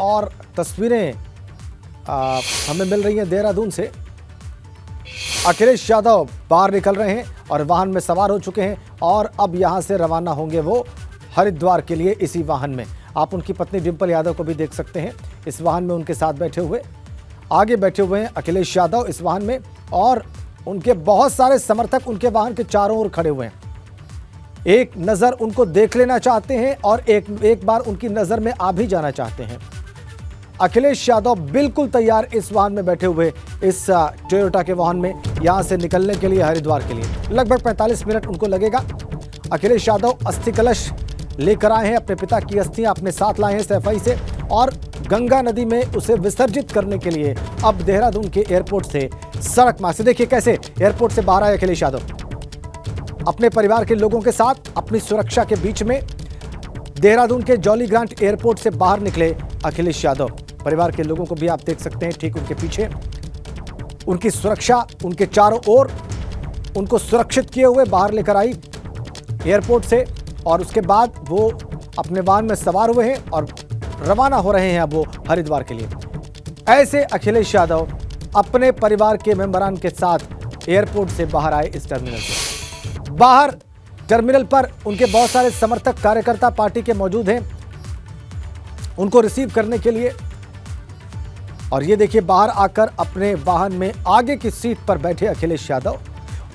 और तस्वीरें हमें मिल रही हैं देहरादून से। अखिलेश यादव बाहर निकल रहे हैं और वाहन में सवार हो चुके हैं और अब यहां से रवाना होंगे वो हरिद्वार के लिए इसी वाहन में। आप उनकी पत्नी डिंपल यादव को भी देख सकते हैं इस वाहन में उनके साथ बैठे हुए। आगे बैठे हुए हैं अखिलेश यादव इस वाहन में और उनके बहुत सारे समर्थक उनके वाहन के चारों ओर खड़े हुए हैं। एक नज़र उनको देख लेना चाहते हैं और एक बार उनकी नज़र में आ भी जाना चाहते हैं। अखिलेश यादव बिल्कुल तैयार इस वाहन में बैठे हुए इस टोयोटा के वाहन में यहां से निकलने के लिए हरिद्वार के लिए। लगभग 45 मिनट उनको लगेगा। अखिलेश यादव अस्थि कलश लेकर आए हैं, अपने पिता की अस्थियां अपने साथ लाए हैं सैफई से और गंगा नदी में उसे विसर्जित करने के लिए अब देहरादून के एयरपोर्ट से सड़क मार्ग से। देखिए कैसे एयरपोर्ट से बाहर आए अखिलेश यादव अपने परिवार के लोगों के साथ अपनी सुरक्षा के बीच में। देहरादून के जॉली ग्रांट एयरपोर्ट से बाहर निकले अखिलेश यादव। परिवार के लोगों को भी आप देख सकते हैं ठीक उनके पीछे। उनकी सुरक्षा उनके चारों ओर, उनको सुरक्षित किए हुए बाहर लेकर आई एयरपोर्ट से और उसके बाद वो अपने वाहन में सवार हुए हैं और रवाना हो रहे हैं अब वो हरिद्वार के लिए। ऐसे अखिलेश यादव अपने परिवार के मेंबरान के साथ एयरपोर्ट से बाहर आए इस टर्मिनल से। बाहर टर्मिनल पर उनके बहुत सारे समर्थक कार्यकर्ता पार्टी के मौजूद हैं उनको रिसीव करने के लिए। और ये देखिए बाहर आकर अपने वाहन में आगे की सीट पर बैठे अखिलेश यादव,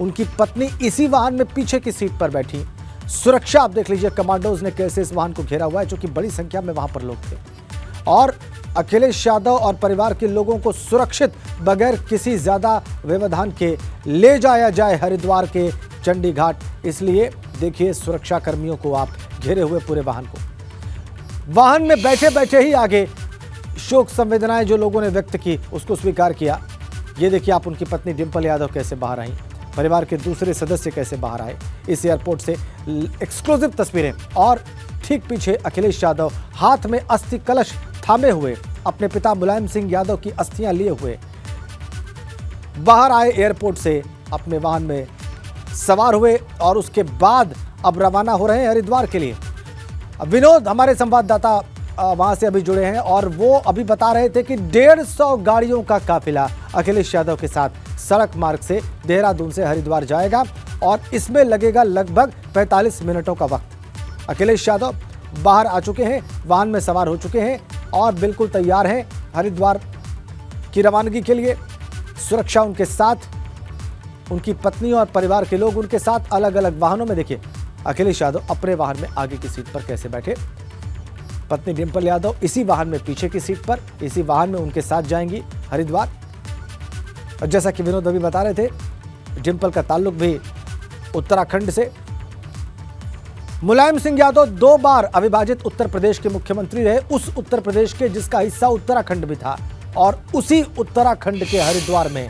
उनकी पत्नी इसी वाहन में पीछे की सीट पर बैठी। सुरक्षा आप देख लीजिए कमांडोज ने कैसे इस वाहन को घेरा हुआ है, जो कि बड़ी संख्या में वहां पर लोग थे। और अखिलेश यादव और परिवार के लोगों को सुरक्षित बगैर किसी ज्यादा व्यवधान के ले जाया जाए हरिद्वार के चंडी घाट। इसलिए देखिए सुरक्षा कर्मियों को आप घेरे हुए पूरे वाहन को। वाहन में बैठे बैठे ही आगे शोक संवेदनाएं जो लोगों ने व्यक्त की उसको स्वीकार किया। ये देखिए आप उनकी पत्नी डिंपल यादव कैसे बाहर आई, परिवार के दूसरे सदस्य कैसे बाहर आए इस एयरपोर्ट से। एक्सक्लूसिव तस्वीरें। और ठीक पीछे अखिलेश यादव हाथ में अस्थि कलश थामे हुए अपने पिता मुलायम सिंह यादव की अस्थियां लिए हुए बाहर आए एयरपोर्ट से, अपने वाहन में सवार हुए और उसके बाद अब रवाना हो रहे हैं हरिद्वार के लिए। विनोद हमारे संवाददाता वहां से अभी जुड़े हैं और वो अभी बता रहे थे कि 150 गाड़ियों का काफिला अखिलेश यादव के साथ सड़क मार्ग से देहरादून से हरिद्वार जाएगा और इसमें लगेगा लगभग 45 मिनटों का वक्त। अखिलेश यादव बाहर आ चुके हैं, वाहन में सवार हो चुके हैं और बिल्कुल तैयार हैं हरिद्वार की रवानगी के लिए। सुरक्षा उनके साथ, उनकी पत्नी और परिवार के लोग उनके साथ अलग अलग वाहनों में। देखिए अखिलेश यादव अपने वाहन में आगे की सीट पर कैसे बैठे, पत्नी डिंपल यादव इसी वाहन में पीछे की सीट पर, इसी वाहन में उनके साथ जाएंगी हरिद्वार। और जैसा कि विनोद अभी बता रहे थे, डिंपल का ताल्लुक भी उत्तराखंड से। मुलायम सिंह यादव 2 बार अविभाजित उत्तर प्रदेश के मुख्यमंत्री रहे, उस उत्तर प्रदेश के जिसका हिस्सा उत्तराखंड भी था। और उसी उत्तराखंड के हरिद्वार में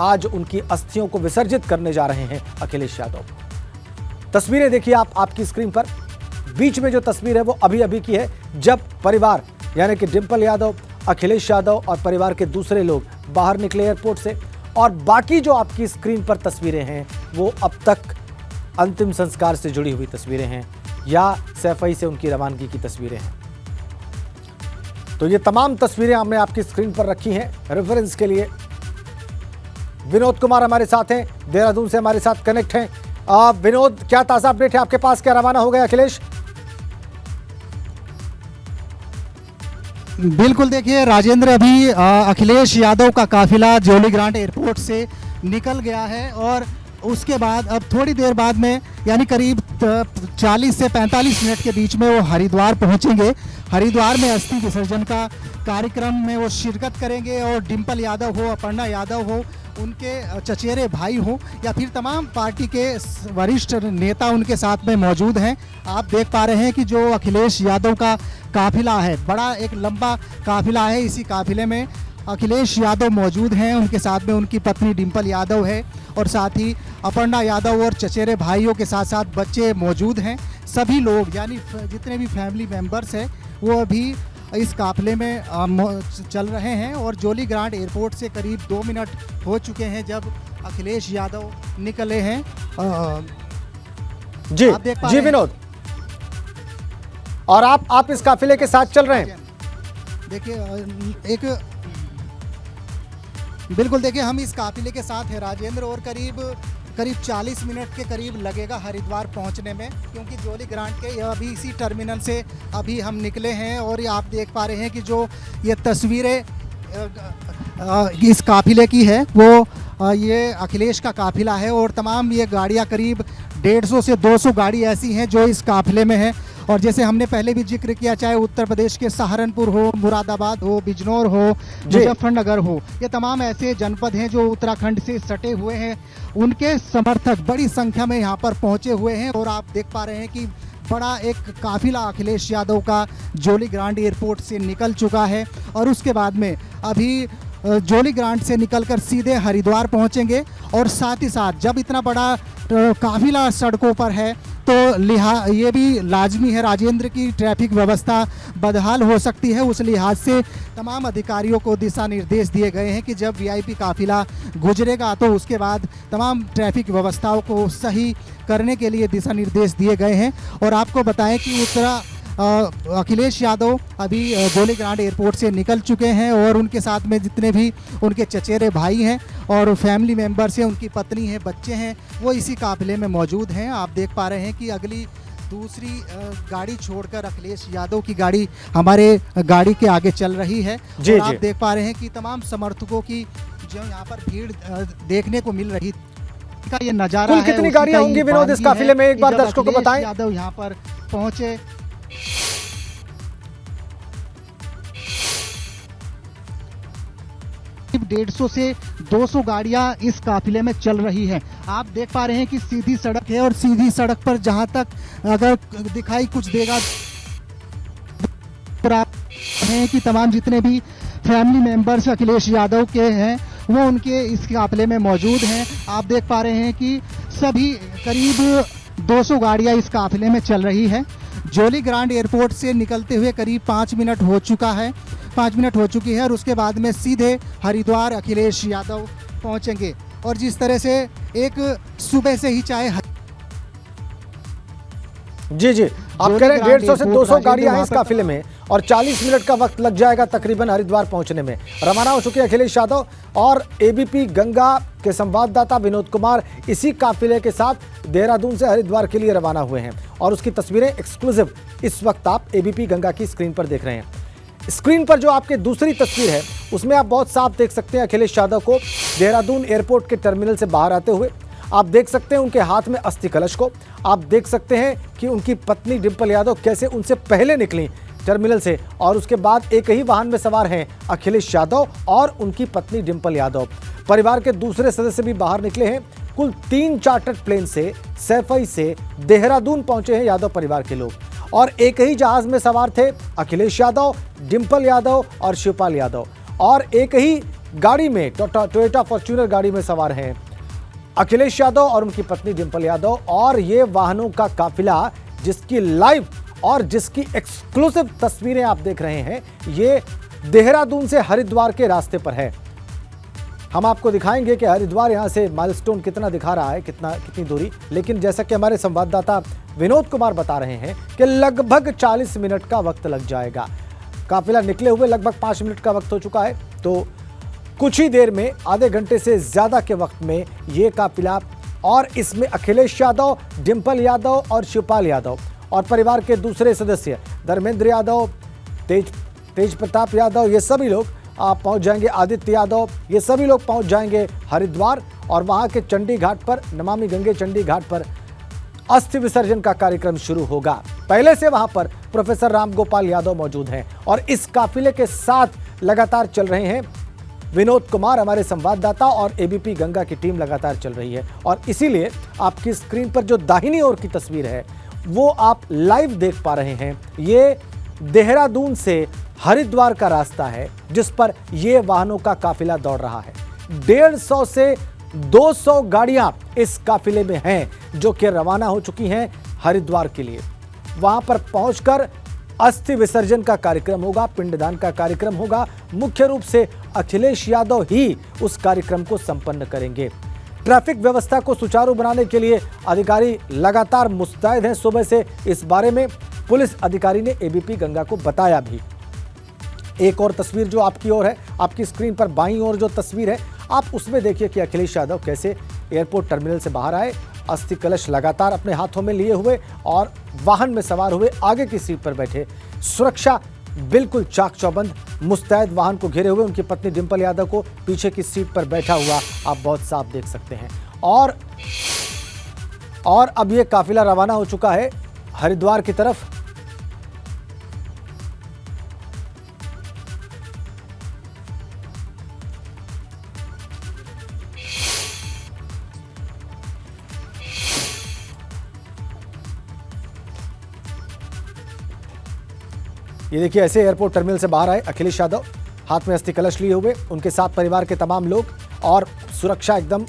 आज उनकी अस्थियों को विसर्जित करने जा रहे हैं अखिलेश यादव। तस्वीरें देखिए आप आपकी स्क्रीन पर। बीच में जो तस्वीर है वो अभी अभी की है, जब परिवार यानी कि डिंपल यादव, अखिलेश यादव और परिवार के दूसरे लोग बाहर निकले एयरपोर्ट से। और बाकी जो आपकी स्क्रीन पर तस्वीरें हैं वो अब तक अंतिम संस्कार से जुड़ी हुई तस्वीरें हैं या सैफई से उनकी रवानगी की तस्वीरें हैं। तो ये तमाम तस्वीरें हमने आपकी स्क्रीन पर रखी हैं रेफरेंस के लिए। विनोद कुमार हमारे साथ हैं, देहरादून से हमारे साथ कनेक्ट हैं। विनोद, क्या ताजा अपडेट है आपके पास, क्या रवाना हो गया अखिलेश? बिल्कुल, देखिए राजेंद्र, अभी अखिलेश यादव का काफिला जॉली ग्रांट एयरपोर्ट से निकल गया है और उसके बाद अब थोड़ी देर बाद में यानी करीब 40 से 45 मिनट के बीच में वो हरिद्वार पहुंचेंगे। हरिद्वार में अस्थि विसर्जन का कार्यक्रम में वो शिरकत करेंगे और डिंपल यादव हो, अपर्णा यादव हो, उनके चचेरे भाई हो या फिर तमाम पार्टी के वरिष्ठ नेता उनके साथ में मौजूद हैं। आप देख पा रहे हैं कि जो अखिलेश यादव का काफिला है, बड़ा एक लंबा काफिला है। इसी काफिले में अखिलेश यादव मौजूद हैं, उनके साथ में उनकी पत्नी डिंपल यादव है और साथ ही अपर्णा यादव और चचेरे भाइयों के साथ साथ बच्चे मौजूद हैं। सभी लोग यानी जितने भी फैमिली मेम्बर्स हैं वो अभी इस काफिले में चल रहे हैं और जॉली ग्रांट एयरपोर्ट से करीब 2 मिनट हो चुके हैं जब अखिलेश यादव निकले हैं। जी विनोद, और आप इस काफिले के साथ चल रहे हैं? देखिए एक बिल्कुल देखिए हम इस काफिले के साथ हैं राजेंद्र, और करीब 40 मिनट के करीब लगेगा हरिद्वार पहुंचने में, क्योंकि जोली ग्रांट के अभी इसी टर्मिनल से अभी हम निकले हैं। और ये आप देख पा रहे हैं कि जो ये तस्वीरें इस काफिले की है वो ये अखिलेश का काफिला है, और तमाम ये गाड़ियां करीब 150 से 200 गाड़ी ऐसी हैं जो इस काफिले में हैं। और जैसे हमने पहले भी जिक्र किया, चाहे उत्तर प्रदेश के सहारनपुर हो, मुरादाबाद हो, बिजनौर हो, मुजफ्फरनगर हो, ये तमाम ऐसे जनपद हैं जो उत्तराखंड से सटे हुए हैं। उनके समर्थक बड़ी संख्या में यहाँ पर पहुँचे हुए हैं, और आप देख पा रहे हैं कि बड़ा एक काफिला अखिलेश यादव का जोली ग्रांट एयरपोर्ट से निकल चुका है। और उसके बाद में अभी जोली ग्रांट से निकलकर सीधे हरिद्वार पहुंचेंगे। और साथ ही साथ जब इतना बड़ा काफिला सड़कों पर है तो ये भी लाजमी है राजेंद्र की ट्रैफिक व्यवस्था बदहाल हो सकती है। उस लिहाज से तमाम अधिकारियों को दिशा निर्देश दिए गए हैं कि जब वीआईपी काफिला गुजरेगा तो उसके बाद तमाम ट्रैफिक व्यवस्थाओं को सही करने के लिए दिशा निर्देश दिए गए हैं। और आपको बताएं कि अखिलेश यादव अभी जोली ग्रांट एयरपोर्ट से निकल चुके हैं, और उनके साथ में जितने भी उनके चचेरे भाई हैं और फैमिली मेंबर्स हैं, उनकी पत्नी हैं, बच्चे हैं, वो इसी काफिले में मौजूद हैं। आप देख पा रहे हैं कि अगली दूसरी गाड़ी छोड़कर अखिलेश यादव की गाड़ी हमारे गाड़ी के आगे चल रही है। और आप देख पा रहे हैं कि तमाम समर्थकों की जो यहाँ पर भीड़ देखने को मिल रही का ये नजारा है। कितनी गाड़ियां होंगी विनोद इस काफिले में, एक बार दर्शकों को बताएं। यादव यहाँ पर पहुंचे, करीब 150 से 200 गाड़ियां इस काफिले में चल रही हैं। आप देख पा रहे हैं कि सीधी सड़क है, और सीधी सड़क पर जहां तक अगर दिखाई कुछ देगा है कि तमाम जितने भी फैमिली मेंबर्स अखिलेश यादव के हैं वो उनके इस काफिले में मौजूद हैं। आप देख पा रहे हैं कि सभी करीब 200 गाड़ियां इस काफिले में चल रही है। जोली ग्रांट एयरपोर्ट से निकलते हुए करीब 5 मिनट हो चुकी है, और उसके बाद में सीधे हरिद्वार अखिलेश यादव पहुंचेंगे। और जिस तरह से एक सुबह से ही चाहे जी आप कह रहे हैं 150 से 200 गाड़ियां हैं इस काफिले में, और 40 मिनट का वक्त लग जाएगा तकरीबन हरिद्वार पहुंचने में। रवाना हो चुके अखिलेश यादव, और एबीपी गंगा के संवाददाता विनोद कुमार इसी काफिले के साथ देहरादून से हरिद्वार के लिए रवाना हुए हैं। और उसकी तस्वीरें एक्सक्लूसिव इस वक्त आप एबीपी गंगा की स्क्रीन पर देख रहे हैं। स्क्रीन पर जो आपके दूसरी तस्वीर है उसमें आप बहुत साफ देख सकते हैं अखिलेश यादव को देहरादून एयरपोर्ट के टर्मिनल से बाहर आते हुए। आप देख सकते हैं उनके हाथ में अस्थि कलश को। आप देख सकते हैं कि उनकी पत्नी डिंपल यादव कैसे उनसे पहले निकली टर्मिनल से, और उसके बाद एक ही वाहन में सवार हैं अखिलेश यादव और उनकी पत्नी डिंपल यादव। परिवार के दूसरे सदस्य भी बाहर निकले हैं। कुल 3 चार्टर्ड प्लेन से सैफई से देहरादून पहुंचे हैं यादव परिवार के लोग, और एक ही जहाज में सवार थे अखिलेश यादव, डिंपल यादव और शिवपाल यादव, और एक ही गाड़ी में टोयोटा फॉर्च्यूनर गाड़ी में सवार हैं अखिलेश यादव और उनकी पत्नी डिंपल यादव। और ये वाहनों का काफिला जिसकी लाइव और जिसकी एक्सक्लूसिव तस्वीरें आप देख रहे हैं, ये देहरादून से हरिद्वार के रास्ते पर है। हम आपको दिखाएंगे कि हरिद्वार यहाँ से माइलस्टोन कितना दिखा रहा है, कितनी दूरी। लेकिन जैसा कि हमारे संवाददाता विनोद कुमार बता रहे हैं कि लगभग 40 मिनट का वक्त लग जाएगा। काफिला निकले हुए लगभग 5 मिनट का वक्त हो चुका है, तो कुछ ही देर में, आधे घंटे से ज्यादा के वक्त में ये काफिला, और इसमें अखिलेश यादव, डिंपल यादव और शिवपाल यादव और परिवार के दूसरे सदस्य धर्मेंद्र यादव, तेज प्रताप यादव, ये सभी लोग पहुंच जाएंगे, आदित्य यादव, ये सभी लोग पहुंच जाएंगे हरिद्वार। और वहां के चंडी घाट पर, नमामि गंगे चंडी घाट पर अस्थि विसर्जन का कार्यक्रम शुरू होगा। पहले से वहां पर प्रोफेसर रामगोपाल यादव मौजूद हैं, और इस काफिले के साथ लगातार चल रहे हैं विनोद कुमार, हमारे संवाददाता, और एबीपी गंगा की टीम लगातार चल रही है। और इसीलिए आपकी स्क्रीन पर जो दाहिनी ओर की तस्वीर है वो आप लाइव देख पा रहे हैं। ये देहरादून से हरिद्वार का रास्ता है जिस पर ये वाहनों का काफिला दौड़ रहा है। 150 से 200 गाड़ियां इस काफिले में हैं जो कि रवाना हो चुकी हैं हरिद्वार के लिए। वहां पर पहुंचकर अस्थि विसर्जन का कार्यक्रम होगा, पिंडदान का कार्यक्रम होगा। मुख्य रूप से अखिलेश यादव ही उस कार्यक्रम को संपन्न करेंगे। ट्रैफिक व्यवस्था को सुचारू बनाने के लिए अधिकारी लगातार मुस्तैद हैं। सुबह से इस बारे में पुलिस अधिकारी ने एबीपी गंगा को बताया भी। एक और तस्वीर जो आपकी ओर है, आपकी स्क्रीन पर बाईं ओर जो तस्वीर है, आप उसमें देखिए कि अखिलेश यादव कैसे एयरपोर्ट टर्मिनल से बाहर आए, अस्थि कलश लगातार अपने हाथों में लिए हुए और वाहन में सवार हुए आगे की सीट पर बैठे। सुरक्षा बिल्कुल चाक चौबंद, मुस्तैद वाहन को घेरे हुए। उनकी पत्नी डिंपल यादव को पीछे की सीट पर बैठा हुआ आप बहुत साफ देख सकते हैं। और अब ये काफिला रवाना हो चुका है हरिद्वार की तरफ। ये देखिए, ऐसे एयरपोर्ट टर्मिनल से बाहर आए अखिलेश यादव, हाथ में अस्थि कलश लिए हुए, उनके साथ परिवार के तमाम लोग और सुरक्षा एकदम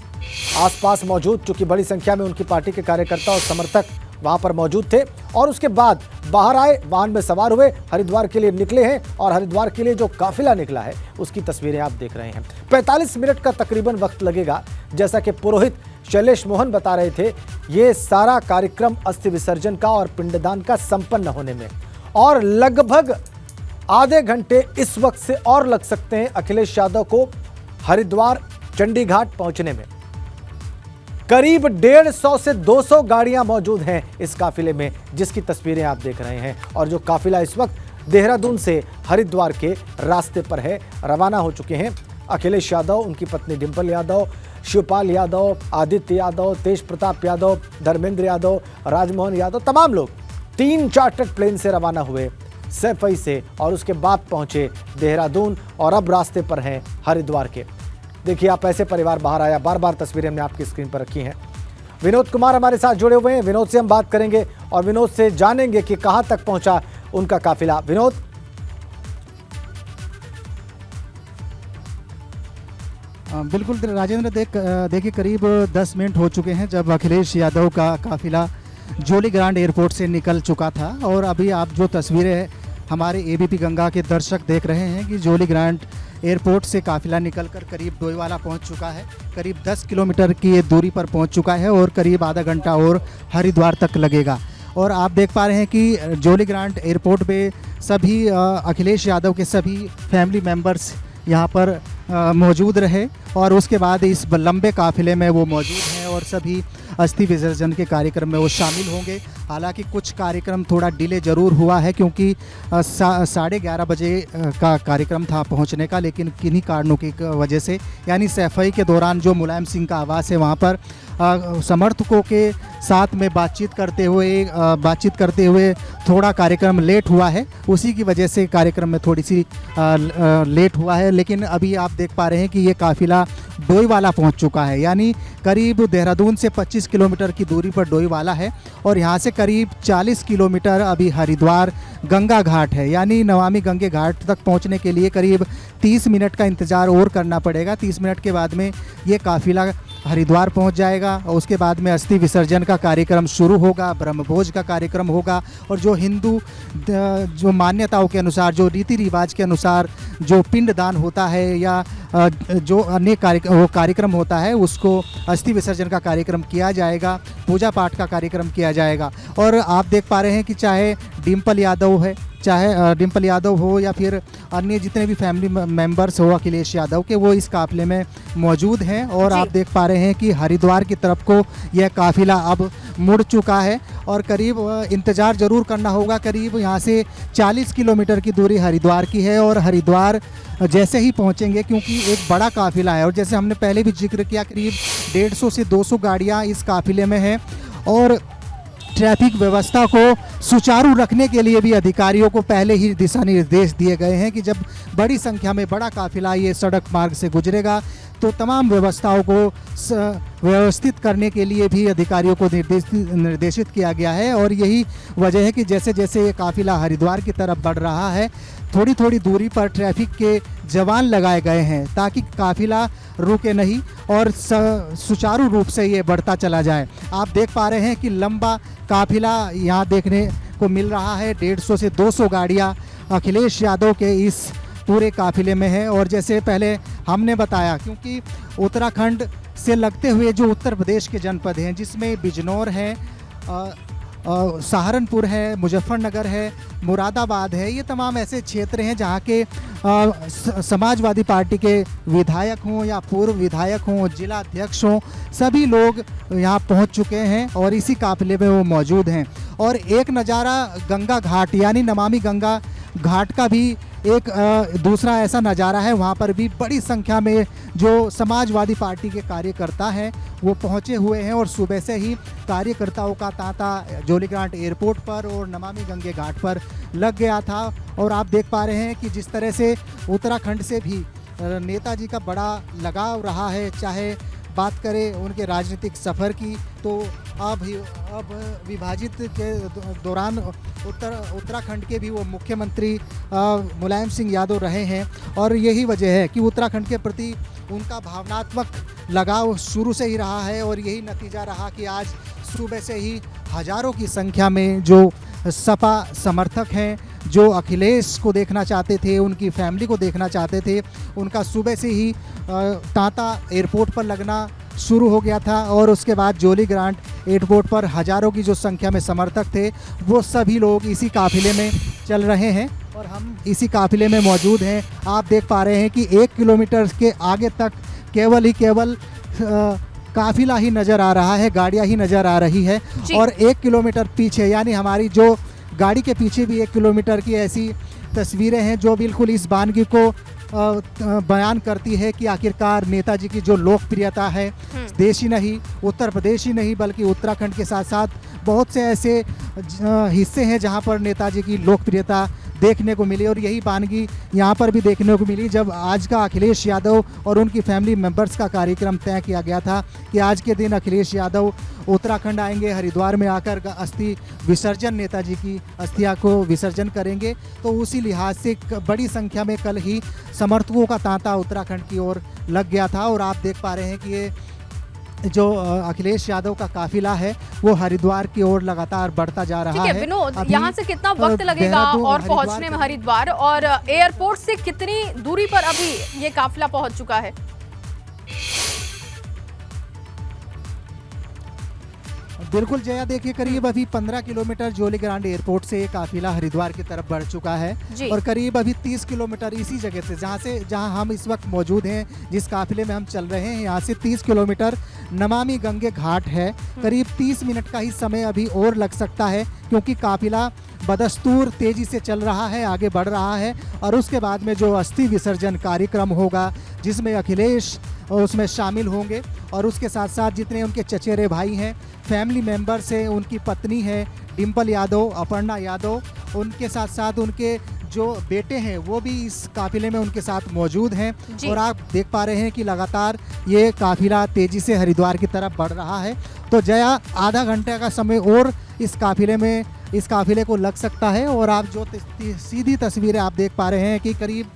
आसपास मौजूद, चूंकि बड़ी संख्या में उनकी पार्टी के कार्यकर्ता और समर्थक वहां पर मौजूद थे। और उसके बाद बाहर आए, वाहन में सवार हुए, हरिद्वार के लिए निकले हैं। और हरिद्वार के लिए जो काफिला निकला है उसकी तस्वीरें आप देख रहे हैं। 45 मिनट का तकरीबन वक्त लगेगा, जैसा कि पुरोहित शैलेश मोहन बता रहे थे। ये सारा कार्यक्रम अस्थि विसर्जन का और पिंडदान का संपन्न होने में, और लगभग आधे घंटे इस वक्त से और लग सकते हैं अखिलेश यादव को हरिद्वार चंडी घाट पहुंचने में। करीब 150 से 200 गाड़ियां मौजूद हैं इस काफिले में, जिसकी तस्वीरें आप देख रहे हैं। और जो काफिला इस वक्त देहरादून से हरिद्वार के रास्ते पर है, रवाना हो चुके हैं अखिलेश यादव, उनकी पत्नी डिंपल यादव, शिवपाल यादव, आदित्य यादव, तेज प्रताप यादव, धर्मेंद्र यादव, राजमोहन यादव, तमाम लोग 3 चार्टर्ड प्लेन से रवाना हुए सैफई से और उसके बाद पहुंचे देहरादून और अब रास्ते पर हैं हरिद्वार के। देखिए, आप ऐसे परिवार बाहर आया, बार बार तस्वीरें हमने आपकी स्क्रीन पर रखी हैं। विनोद कुमार हमारे साथ जुड़े हुए हैं, विनोद से हम बात करेंगे और विनोद से जानेंगे कि कहां तक पहुंचा उनका काफिला। विनोद। बिल्कुल राजेंद्र, देखिए करीब 10 मिनट हो चुके हैं जब अखिलेश यादव का काफिला जोली ग्रांट एयरपोर्ट से निकल चुका था। और अभी आप जो तस्वीरें हमारे एबीपी गंगा के दर्शक देख रहे हैं कि जोली ग्रांट एयरपोर्ट से काफिला निकलकर करीब डोईवाला पहुंच चुका है। करीब 10 किलोमीटर की दूरी पर पहुंच चुका है और करीब आधा घंटा और हरिद्वार तक लगेगा। और आप देख पा रहे हैं कि जोली ग्रांट एयरपोर्ट पे सभी अखिलेश यादव के सभी फैमिली मेम्बर्स यहाँ पर मौजूद रहे और उसके बाद इस लंबे काफिले में वो मौजूद हैं और सभी अस्थि विसर्जन के कार्यक्रम में वो शामिल होंगे। हालांकि कुछ कार्यक्रम थोड़ा डिले ज़रूर हुआ है क्योंकि 11:30 बजे का कार्यक्रम था पहुंचने का, लेकिन किन्हीं कारणों की वजह से, यानी सैफई के दौरान जो मुलायम सिंह का आवास है वहाँ पर समर्थकों के साथ में बातचीत करते हुए थोड़ा कार्यक्रम लेट हुआ है। उसी की वजह से कार्यक्रम में थोड़ी सी लेट हुआ है। लेकिन अभी आप देख पा रहे हैं कि ये काफिला डोईवाला पहुंच चुका है, यानी करीब देहरादून से 25 किलोमीटर की दूरी पर डोईवाला है और यहाँ से करीब 40 किलोमीटर अभी हरिद्वार गंगा घाट है। यानी नमामि गंगे घाट तक पहुँचने के लिए करीब 30 मिनट का इंतज़ार और करना पड़ेगा। 30 मिनट के बाद में ये काफिला हरिद्वार पहुंच जाएगा और उसके बाद में अस्थि विसर्जन का कार्यक्रम शुरू होगा, ब्रह्मभोज का कार्यक्रम होगा। और जो हिंदू जो मान्यताओं के अनुसार, जो रीति रिवाज के अनुसार जो पिंडदान होता है या जो अन्य कार्यक्रम होता है, उसको अस्थि विसर्जन का कार्यक्रम किया जाएगा, पूजा पाठ का कार्यक्रम किया जाएगा। और आप देख पा रहे हैं कि चाहे डिंपल यादव हो या फिर अन्य जितने भी फैमिली मेंबर्स हो अखिलेश यादव के, वो इस काफिले में मौजूद हैं। और आप देख पा रहे हैं कि हरिद्वार की तरफ को यह काफिला अब मुड़ चुका है और करीब इंतज़ार ज़रूर करना होगा। करीब यहाँ से 40 किलोमीटर की दूरी हरिद्वार की है और हरिद्वार जैसे ही पहुँचेंगे, क्योंकि एक बड़ा काफिला है और जैसे हमने पहले भी जिक्र किया, करीब 150 से 200 गाड़ियाँ इस काफिले में हैं और ट्रैफिक व्यवस्था को सुचारू रखने के लिए भी अधिकारियों को पहले ही दिशा निर्देश दिए गए हैं कि जब बड़ी संख्या में बड़ा काफिला ये सड़क मार्ग से गुजरेगा तो तमाम व्यवस्थाओं को व्यवस्थित करने के लिए भी अधिकारियों को निर्देशित किया गया है। और यही वजह है कि जैसे जैसे ये काफिला हरिद्वार की तरफ बढ़ रहा है, थोड़ी थोड़ी दूरी पर ट्रैफिक के जवान लगाए गए हैं ताकि काफिला रुके नहीं और सुचारू रूप से ये बढ़ता चला जाए। आप देख पा रहे हैं कि लंबा काफिला यहाँ देखने को मिल रहा है। 150 से 200 गाड़ियाँ अखिलेश यादव के इस पूरे काफिले में है। और जैसे पहले हमने बताया, क्योंकि उत्तराखंड से लगते हुए जो उत्तर प्रदेश के जनपद हैं, जिसमें बिजनौर है सहारनपुर है, मुजफ्फरनगर है, मुरादाबाद है, ये तमाम ऐसे क्षेत्र हैं जहाँ के समाजवादी पार्टी के विधायक हों या पूर्व विधायक हों, जिला अध्यक्ष हों, सभी लोग यहाँ पहुँच चुके हैं और इसी काफिले में वो मौजूद हैं। और एक नज़ारा गंगा घाट यानी नमामि गंगा घाट का भी एक दूसरा ऐसा नज़ारा है। वहाँ पर भी बड़ी संख्या में जो समाजवादी पार्टी के कार्यकर्ता हैं वो पहुँचे हुए हैं और सुबह से ही कार्यकर्ताओं का तांता जोलीग्रांट एयरपोर्ट पर और नमामि गंगे घाट पर लग गया था। और आप देख पा रहे हैं कि जिस तरह से उत्तराखंड से भी नेताजी का बड़ा लगाव रहा है, चाहे बात करें उनके राजनीतिक सफ़र की, तो अब विभाजित के दौरान उत्तराखंड के भी वो मुख्यमंत्री मुलायम सिंह यादव रहे हैं। और यही वजह है कि उत्तराखंड के प्रति उनका भावनात्मक लगाव शुरू से ही रहा है और यही नतीजा रहा कि आज सुबह से ही हज़ारों की संख्या में जो सपा समर्थक हैं, जो अखिलेश को देखना चाहते थे, उनकी फैमिली को देखना चाहते थे, उनका सुबह से ही तांता एयरपोर्ट पर लगना शुरू हो गया था। और उसके बाद जोलीग्रांट एयरपोर्ट पर हज़ारों की जो संख्या में समर्थक थे वो सभी लोग इसी काफिले में चल रहे हैं और हम इसी काफिले में मौजूद हैं। आप देख पा रहे हैं कि 1 किलोमीटर के आगे तक केवल काफिला ही नज़र आ रहा है, गाड़ियाँ ही नज़र आ रही है। और 1 किलोमीटर पीछे यानी हमारी जो गाड़ी के पीछे भी 1 किलोमीटर की ऐसी तस्वीरें हैं जो बिल्कुल इस वानगी को बयान करती है कि आखिरकार नेताजी की जो लोकप्रियता है देश ही नहीं, उत्तर प्रदेश ही नहीं बल्कि उत्तराखंड के साथ साथ बहुत से ऐसे हिस्से हैं जहां पर नेताजी की लोकप्रियता देखने को मिली। और यही वानगी यहाँ पर भी देखने को मिली जब आज का अखिलेश यादव और उनकी फैमिली मेंबर्स का कार्यक्रम तय किया गया था कि आज के दिन अखिलेश यादव उत्तराखंड आएंगे, हरिद्वार में आकर अस्थि विसर्जन, नेताजी की अस्थियां को विसर्जन करेंगे। तो उसी लिहाज से बड़ी संख्या में कल ही समर्थकों का तांता उत्तराखंड की ओर लग गया था। और आप देख पा रहे हैं कि ये जो अखिलेश यादव का काफिला है वो हरिद्वार की ओर लगातार बढ़ता जा रहा है। विनोद, यहाँ से कितना वक्त लगेगा और पहुँचने में हरिद्वार, और एयरपोर्ट से कितनी दूरी पर अभी ये काफिला पहुँच चुका है? बिल्कुल जया, देखिए करीब अभी 15 किलोमीटर जोलीग्रांट एयरपोर्ट से ये काफिला हरिद्वार की तरफ बढ़ चुका है और करीब अभी 30 किलोमीटर इसी जगह से जहां हम इस वक्त मौजूद हैं, जिस काफिले में हम चल रहे हैं, यहाँ से 30 किलोमीटर नमामि गंगे घाट है। करीब 30 मिनट का ही समय अभी और लग सकता है क्योंकि काफिला बदस्तूर तेजी से चल रहा है, आगे बढ़ रहा है। और उसके बाद में जो अस्थि विसर्जन कार्यक्रम होगा जिसमें अखिलेश उसमें शामिल होंगे और उसके साथ साथ जितने उनके चचेरे भाई हैं, फैमिली मेंबर्स हैं, उनकी पत्नी है डिम्पल यादव, अपर्णा यादव, उनके साथ साथ उनके जो बेटे हैं वो भी इस काफिले में उनके साथ मौजूद हैं। और आप देख पा रहे हैं कि लगातार ये काफिला तेजी से हरिद्वार की तरफ बढ़ रहा है। तो जया, आधा घंटे का समय और इस काफिले को लग सकता है। और आप जो सीधी तस्वीरें आप देख पा रहे हैं कि करीब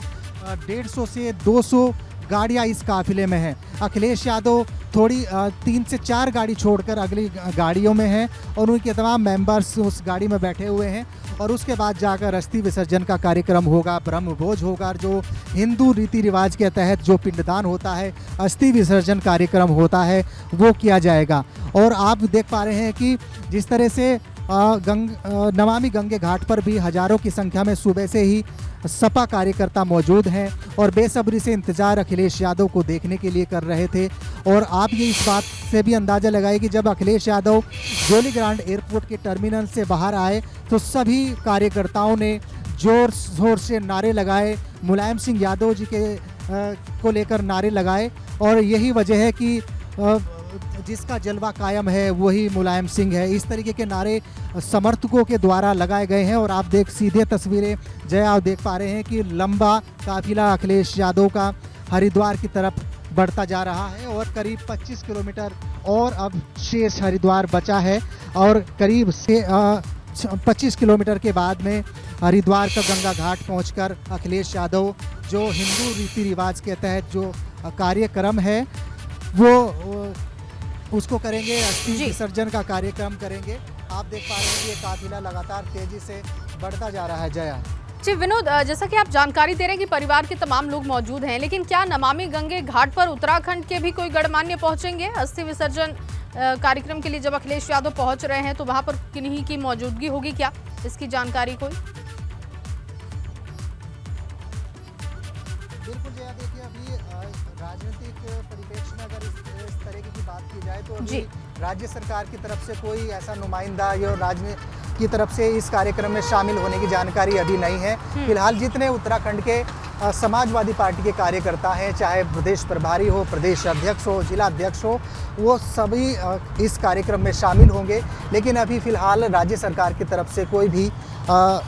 150 से 200 गाड़ियां इस काफिले में हैं। अखिलेश यादव थोड़ी 3 से 4 गाड़ी छोड़कर अगली गाड़ियों में हैं और उनके तमाम मेंबर्स उस गाड़ी में बैठे हुए हैं। और उसके बाद जाकर अस्थि विसर्जन का कार्यक्रम होगा, ब्रह्म भोज होगा, जो हिंदू रीति रिवाज के तहत जो पिंडदान होता है, अस्थि विसर्जन कार्यक्रम होता है, वो किया जाएगा। और आप देख पा रहे हैं कि जिस तरह से नमामि गंगे घाट पर भी हजारों की संख्या में सुबह से ही सपा कार्यकर्ता मौजूद हैं और बेसब्री से इंतजार अखिलेश यादव को देखने के लिए कर रहे थे। और आप ये इस बात से भी अंदाज़ा लगाए कि जब अखिलेश यादव जोलीग्रांट एयरपोर्ट के टर्मिनल से बाहर आए तो सभी कार्यकर्ताओं ने जोर शोर से नारे लगाए, मुलायम सिंह यादव जी को लेकर नारे लगाए। और यही वजह है कि जिसका जलवा कायम है वही मुलायम सिंह है, इस तरीके के नारे समर्थकों के द्वारा लगाए गए हैं। और आप सीधे तस्वीरें जया आप देख पा रहे हैं कि लंबा काफिला अखिलेश यादव का हरिद्वार की तरफ बढ़ता जा रहा है और करीब 25 किलोमीटर और अब शेष हरिद्वार बचा है। और करीब से 25 किलोमीटर के बाद में हरिद्वार का गंगा घाट पहुंचकर अखिलेश यादव जो हिंदू रीति रिवाज के तहत जो कार्यक्रम है वो उसको करेंगे, अस्थि विसर्जन का कार्यक्रम करेंगे। आप देख पा रहे हैं कि ये काफिला लगातार तेजी से बढ़ता जा रहा है। जया जी, विनोद, जैसा कि आप जानकारी दे रहे हैं कि परिवार के तमाम लोग मौजूद हैं, लेकिन क्या नमामि गंगे घाट पर उत्तराखंड के भी कोई गणमान्य पहुंचेंगे अस्थि विसर्जन कार्यक्रम के लिए जब अखिलेश यादव पहुंच रहे हैं तो वहां पर किन्हीं की मौजूदगी होगी क्या, इसकी जानकारी कोई? बिल्कुल जया, देखिए अभी राजनीतिक परिप्रेक्ष्य में अगर इस तरह की बात की जाए तो जी। अभी राज्य सरकार की तरफ से कोई ऐसा नुमाइंदा या राजनीति की तरफ से इस कार्यक्रम में शामिल होने की जानकारी अभी नहीं है। फिलहाल जितने उत्तराखंड के समाजवादी पार्टी के कार्यकर्ता हैं, चाहे प्रदेश प्रभारी हो, प्रदेश अध्यक्ष हो, जिला अध्यक्ष हो, वो सभी इस कार्यक्रम में शामिल होंगे। लेकिन अभी फ़िलहाल राज्य सरकार की तरफ से कोई भी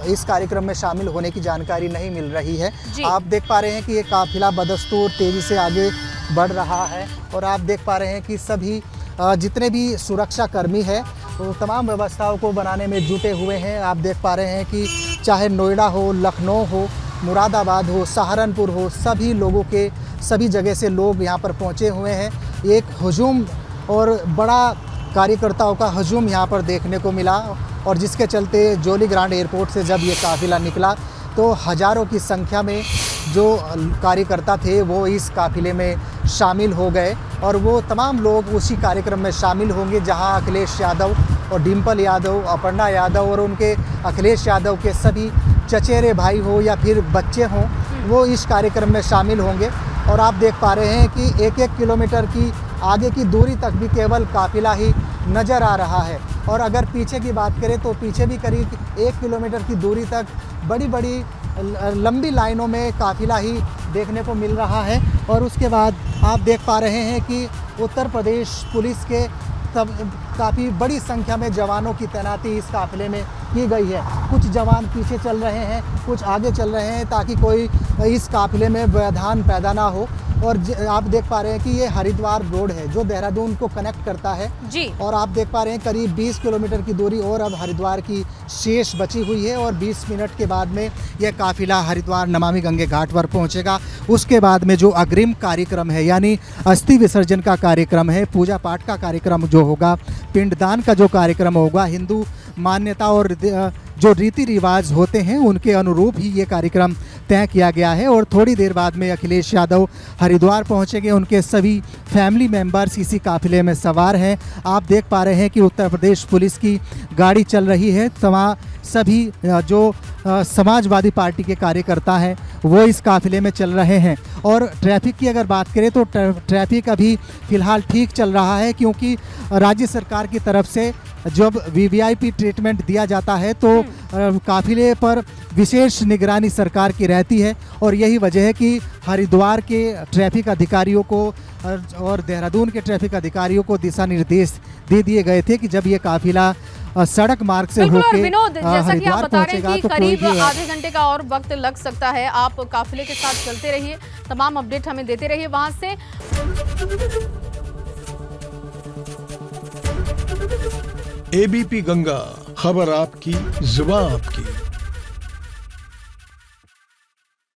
इस कार्यक्रम में शामिल होने की जानकारी नहीं मिल रही है। आप देख पा रहे हैं कि ये काफिला बदस्तूर तेज़ी से आगे बढ़ रहा है और आप देख पा रहे हैं कि सभी जितने भी सुरक्षा कर्मी हैं वो तमाम व्यवस्थाओं को बनाने में जुटे हुए हैं। आप देख पा रहे हैं कि चाहे नोएडा हो, लखनऊ हो, मुरादाबाद हो, सहारनपुर हो, सभी लोगों के सभी जगह से लोग यहाँ पर पहुँचे हुए हैं। एक हजूम और बड़ा कार्यकर्ताओं का हजूम यहाँ पर देखने को मिला और जिसके चलते जोली ग्रांट एयरपोर्ट से जब ये काफ़िला निकला तो हज़ारों की संख्या में जो कार्यकर्ता थे वो इस काफ़िले में शामिल हो गए और वो तमाम लोग उसी कार्यक्रम में शामिल होंगे जहां अखिलेश यादव और डिम्पल यादव, अपर्णा यादव और उनके अखिलेश यादव के सभी चचेरे भाई हो या फिर बच्चे हों, वो इस कार्यक्रम में शामिल होंगे। और आप देख पा रहे हैं कि एक एक किलोमीटर की आगे की दूरी तक भी केवल काफ़िला ही नज़र आ रहा है और अगर पीछे की बात करें तो पीछे भी करीब 1 किलोमीटर की दूरी तक बड़ी बड़ी लंबी लाइनों में काफ़िला ही देखने को मिल रहा है। और उसके बाद आप देख पा रहे हैं कि उत्तर प्रदेश पुलिस के काफ़ी बड़ी संख्या में जवानों की तैनाती इस काफ़िले में की गई है। कुछ जवान पीछे चल रहे हैं, कुछ आगे चल रहे हैं ताकि कोई इस काफ़िले में व्यवधान पैदा ना हो। और आप देख पा रहे हैं कि ये हरिद्वार रोड है जो देहरादून को कनेक्ट करता है जी। और आप देख पा रहे हैं करीब 20 किलोमीटर की दूरी और अब हरिद्वार की शेष बची हुई है और 20 मिनट के बाद में यह काफ़िला हरिद्वार नमामि गंगे घाट पर पहुंचेगा। उसके बाद में जो अग्रिम कार्यक्रम है यानी अस्थि विसर्जन का कार्यक्रम है, पूजा पाठ का कार्यक्रम जो होगा, पिंडदान का जो कार्यक्रम होगा, हिंदू मान्यता और जो रीति रिवाज होते हैं उनके अनुरूप ही ये कार्यक्रम तय किया गया है। और थोड़ी देर बाद में अखिलेश यादव हरिद्वार पहुंचेंगे, उनके सभी फैमिली मेंबर्स इसी काफ़िले में सवार हैं। आप देख पा रहे हैं कि उत्तर प्रदेश पुलिस की गाड़ी चल रही है, सभी जो समाजवादी पार्टी के कार्यकर्ता हैं वो इस काफ़िले में चल रहे हैं। और ट्रैफिक की अगर बात करें तो ट्रैफिक अभी फ़िलहाल ठीक चल रहा है क्योंकि राज्य सरकार की तरफ से जब वीवीआईपी ट्रीटमेंट दिया जाता है तो काफ़िले पर विशेष निगरानी सरकार की रहती है और यही वजह है कि हरिद्वार के ट्रैफिक अधिकारियों को और देहरादून के ट्रैफिक अधिकारियों को दिशा निर्देश दे दिए गए थे कि जब ये काफ़िला सड़क मार्ग से होकर विनोद, जैसा कि आप बता रहे हैं कि तो करीब आधे घंटे का और वक्त लग सकता है। आप काफिले के साथ चलते रहिए, तमाम अपडेट हमें देते रहिए वहां से। एबीपी गंगा, खबर आपकी, जुबान आपकी।